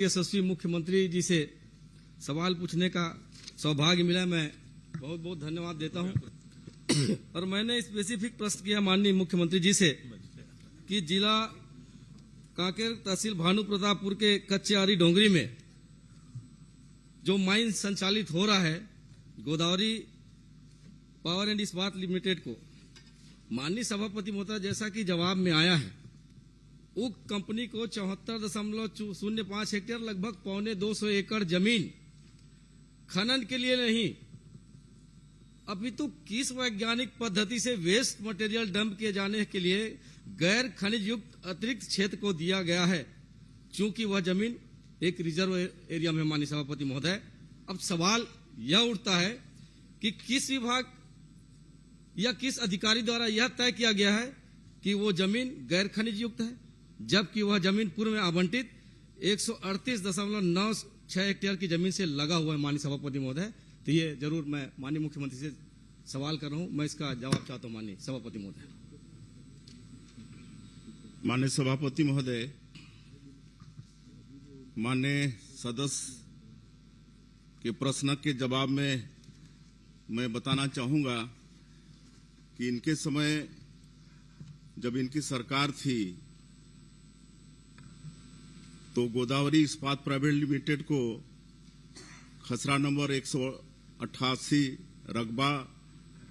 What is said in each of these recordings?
यशस्वी मुख्यमंत्री जी से सवाल पूछने का सौभाग्य मिला। मैं बहुत बहुत धन्यवाद देता हूं। और मैंने स्पेसिफिक प्रश्न किया माननीय मुख्यमंत्री जी से कि जिला कांकेर तहसील भानु प्रतापपुर के कच्चेआरी डोंगरी में जो माइन संचालित हो रहा है गोदावरी पावर एंड इस्पात लिमिटेड को, माननीय सभापति महोदय जैसा कि जवाब में आया है, उक्त कंपनी को 74.05 हेक्टेयर लगभग 250 एकड़ जमीन खनन के लिए नहीं अपितु किस वैज्ञानिक पद्धति से वेस्ट मटेरियल डंप किए जाने के लिए गैर खनिज युक्त अतिरिक्त क्षेत्र को दिया गया है, चूंकि वह जमीन एक रिजर्व एरिया में। माननीय सभापति महोदय, अब सवाल यह उठता है कि किस विभाग या किस अधिकारी द्वारा यह तय किया गया है कि वो जमीन गैर खनिज युक्त है, जबकि वह जमीन पूर्व में आवंटित 138.96 हेक्टेयर की जमीन से लगा हुआ है। माननीय सभापति महोदय, तो ये जरूर मैं माननीय मुख्यमंत्री से सवाल कर रहा हूं, मैं इसका जवाब चाहता हूं। माननीय सभापति महोदय। माननीय सभापति महोदय, माननीय सदस्य के प्रश्न के जवाब में मैं बताना चाहूंगा कि इनके समय जब इनकी सरकार थी तो गोदावरी इस्पात प्राइवेट लिमिटेड को खसरा नंबर 188 रकबा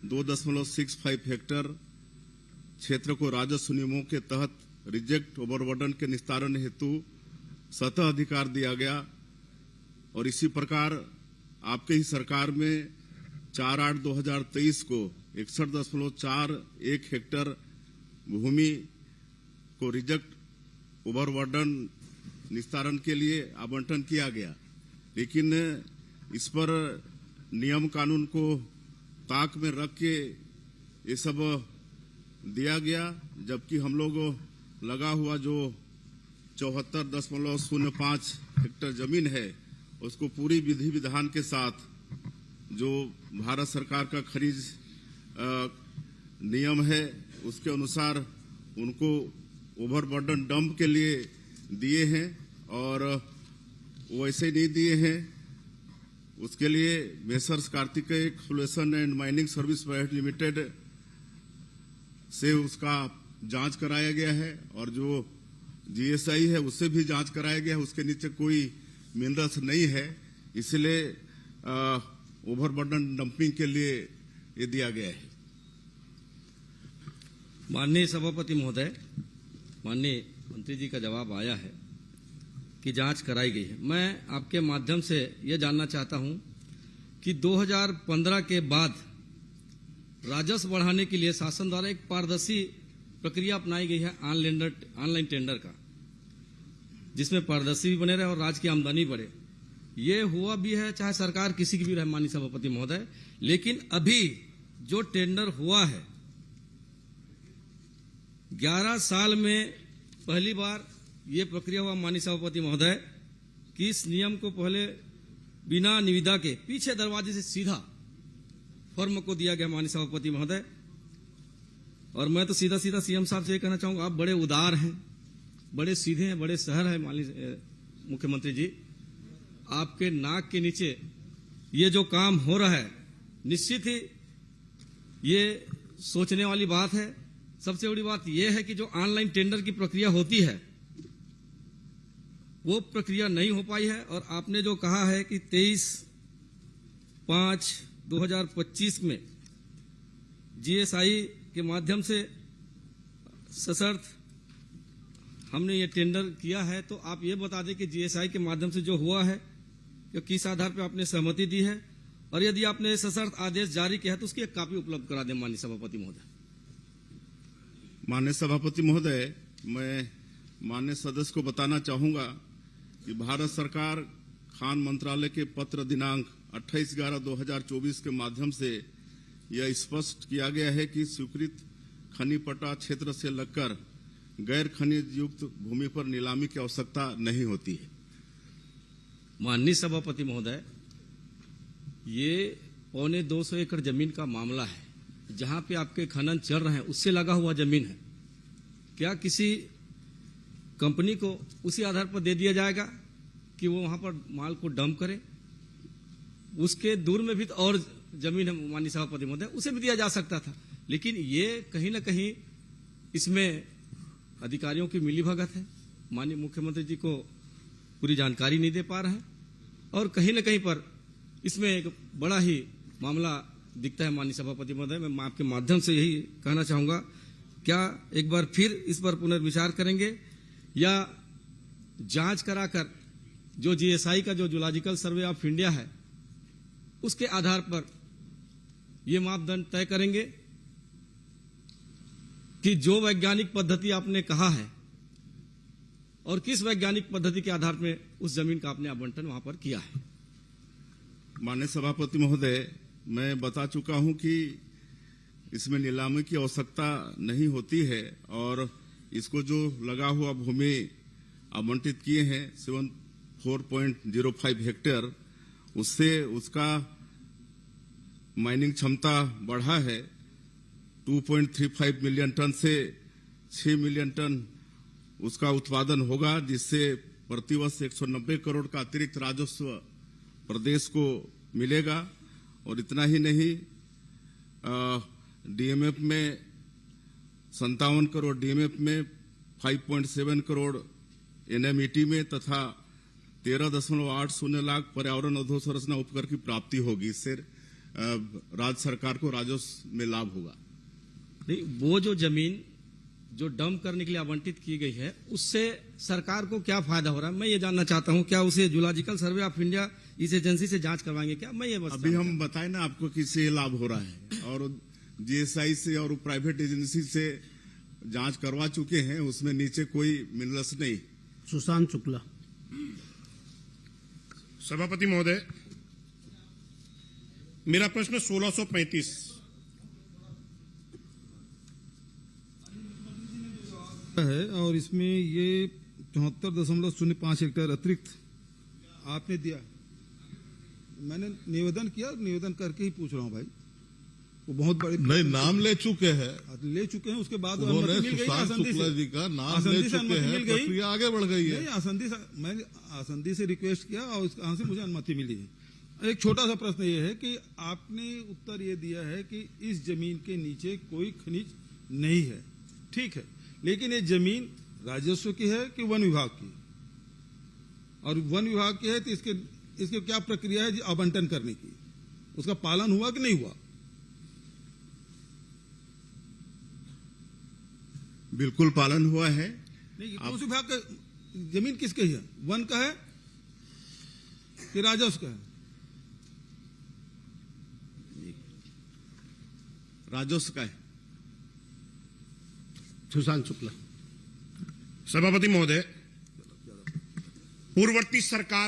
2.65 हेक्टेयर क्षेत्र को राजस्व नियमों के तहत रिजेक्ट ओवरबर्डन के निस्तारण हेतु सतह अधिकार दिया गया। और इसी प्रकार आपके ही सरकार में 4/8/2023 को 61.41 हेक्टेयर भूमि को रिजेक्ट ओवरबर्डन निस्तारण के लिए आवंटन किया गया, लेकिन इस पर नियम कानून को ताक में रख के ये सब दिया गया, जबकि हम लोग लगा हुआ जो 74.05 हेक्टेयर जमीन है उसको पूरी विधि विधान के साथ जो भारत सरकार का खनिज नियम है उसके अनुसार उनको ओवरबर्डन डंप के लिए दिए हैं, और वो ऐसे नहीं दिए हैं। उसके लिए messrs Kartikeya exploration and mining service private limited से उसका जांच कराया गया है, और जो जीएसआई है उससे भी जांच कराया गया है। उसके नीचे कोई मिनरल्स नहीं है, इसलिए ओवरबर्डन डंपिंग के लिए ये दिया गया है। माननीय सभापति महोदय, माननीय मंत्री जी का जवाब आया है कि जांच कराई गई है। मैं आपके माध्यम से यह जानना चाहता हूं कि 2015 के बाद राजस्व बढ़ाने के लिए शासन द्वारा एक पारदर्शी प्रक्रिया अपनाई गई है ऑनलाइन टेंडर का, जिसमें पारदर्शी भी बने रहे और राज्य की आमदनी बढ़े। ये हुआ भी है चाहे सरकार किसी की भी रहे माननीय सभापति महोदय, लेकिन अभी जो टेंडर हुआ है 11 साल में पहली बार ये प्रक्रिया हुआ माननीय सभापति महोदय कि इस नियम को पहले बिना निविदा के पीछे दरवाजे से सीधा फर्म को दिया गया माननीय सभापति महोदय। और मैं तो सीधा सीधा सीएम साहब से ये कहना चाहूंगा, आप बड़े उदार हैं, बड़े सीधे हैं, बड़े सहर हैं माननीय मुख्यमंत्री जी। आपके नाक के नीचे ये जो काम हो रहा है निश्चित ही ये सोचने वाली बात है। सबसे बड़ी बात यह है कि जो ऑनलाइन टेंडर की प्रक्रिया होती है वो प्रक्रिया नहीं हो पाई है, और आपने जो कहा है कि 23/5/2025 में जीएसआई के माध्यम से सशर्त हमने ये टेंडर किया है, तो आप ये बता दें कि जीएसआई के माध्यम से जो हुआ है कि किस आधार पर आपने सहमति दी है, और यदि आपने सशर्त आदेश जारी किया है तो उसकी एक कॉपी उपलब्ध करा दें माननीय सभापति महोदय। माननीय सभापति महोदय, मैं माननीय सदस्य को बताना चाहूंगा कि भारत सरकार खान मंत्रालय के पत्र दिनांक 28/11/2024 के माध्यम से यह स्पष्ट किया गया है कि स्वीकृत खनिज पट्टा क्षेत्र से लगकर गैर खनिज युक्त भूमि पर नीलामी की आवश्यकता नहीं होती है। माननीय सभापति महोदय, ये 250 एकड़ जमीन का मामला है, जहां पे आपके खनन चल रहे हैं उससे लगा हुआ जमीन है। क्या किसी कंपनी को उसी आधार पर दे दिया जाएगा कि वो वहां पर माल को डंप करे। उसके दूर में भी तो और जमीन है माननीय सभापति महोदय, उसे भी दिया जा सकता था, लेकिन ये कहीं ना कहीं इसमें अधिकारियों की मिलीभगत है। माननीय मुख्यमंत्री जी को पूरी जानकारी नहीं दे पा रहे हैं और कहीं ना कहीं पर इसमें एक बड़ा ही मामला दिखता है। माननीय सभापति महोदय, मैं आपके माध्यम से यही कहना चाहूंगा, क्या एक बार फिर इस पर पुनर्विचार करेंगे या जांच कराकर जो जीएसआई का जो जूलॉजिकल सर्वे ऑफ इंडिया है उसके आधार पर ये मापदंड तय करेंगे कि जो वैज्ञानिक पद्धति आपने कहा है और किस वैज्ञानिक पद्धति के आधार में उस जमीन का आपने आवंटन वहां पर किया है। माननीय सभापति महोदय, मैं बता चुका हूं कि इसमें नीलामी की आवश्यकता नहीं होती है और इसको जो लगा हुआ भूमि आवंटित किए हैं 74.05 हेक्टेयर, उससे उसका माइनिंग क्षमता बढ़ा है 2.35 मिलियन टन से 6 मिलियन टन उसका उत्पादन होगा, जिससे प्रतिवर्ष 190 करोड़ का अतिरिक्त राजस्व प्रदेश को मिलेगा। और इतना ही नहीं, डीएमएफ में 57 करोड़ डीएमएफ में 5.7 करोड़ एनएमईटी में तथा 13.80 लाख पर्यावरण अधोसंरचना उपकर की प्राप्ति होगी। इससे राज्य सरकार को राजस्व में लाभ होगा। नहीं, वो जो जमीन जो डंप करने के लिए आवंटित की गई है उससे सरकार को क्या फायदा हो रहा है, मैं ये जानना चाहता हूं। क्या उसे जूलॉजिकल सर्वे ऑफ इंडिया इस एजेंसी से जांच करवाएंगे क्या? मैं ये बस अभी हम बताएं ना आपको किससे लाभ हो रहा है, और जीएसआई से और प्राइवेट एजेंसी से जांच करवा चुके हैं, उसमें नीचे कोई मिनरल्स नहीं। सुशांत शुक्ला। सभापति महोदय, मेरा प्रश्न 1635 है और इसमें ये 74.05 हेक्टेयर अतिरिक्त आपने दिया। मैंने निवेदन किया, निवेदन करके ही पूछ रहा हूं भाई। वो बहुत बड़े नहीं, नाम ले चुके हैं, ले चुके हैं, उसके बाद उन्होंने अनुमति मिल गई सुशांत आसंदी शुक्ला से। जी का नाम आसंदी ले से चुके अनुमति हैं, मिल गई। प्रक्रिया आगे बढ़ गई है। नहीं, आसंदी से मैंने आसंदी से रिक्वेस्ट किया और वहां से मुझे अनुमति मिली है। एक छोटा सा प्रश्न ये है कि आपने उत्तर ये दिया है कि इस जमीन के नीचे कोई खनिज नहीं है, ठीक है, लेकिन ये जमीन राजस्व की है कि वन विभाग की? और वन विभाग की है तो इसके क्या प्रक्रिया है आवंटन करने की? उसका पालन हुआ कि नहीं हुआ? बिल्कुल पालन हुआ है। नहीं, कौन से विभाग का जमीन किसके है? वन का है कि राजस्व का है? राजस्व का है। सुशांत शुक्ला। सभापति महोदय, पूर्ववर्ती सरकार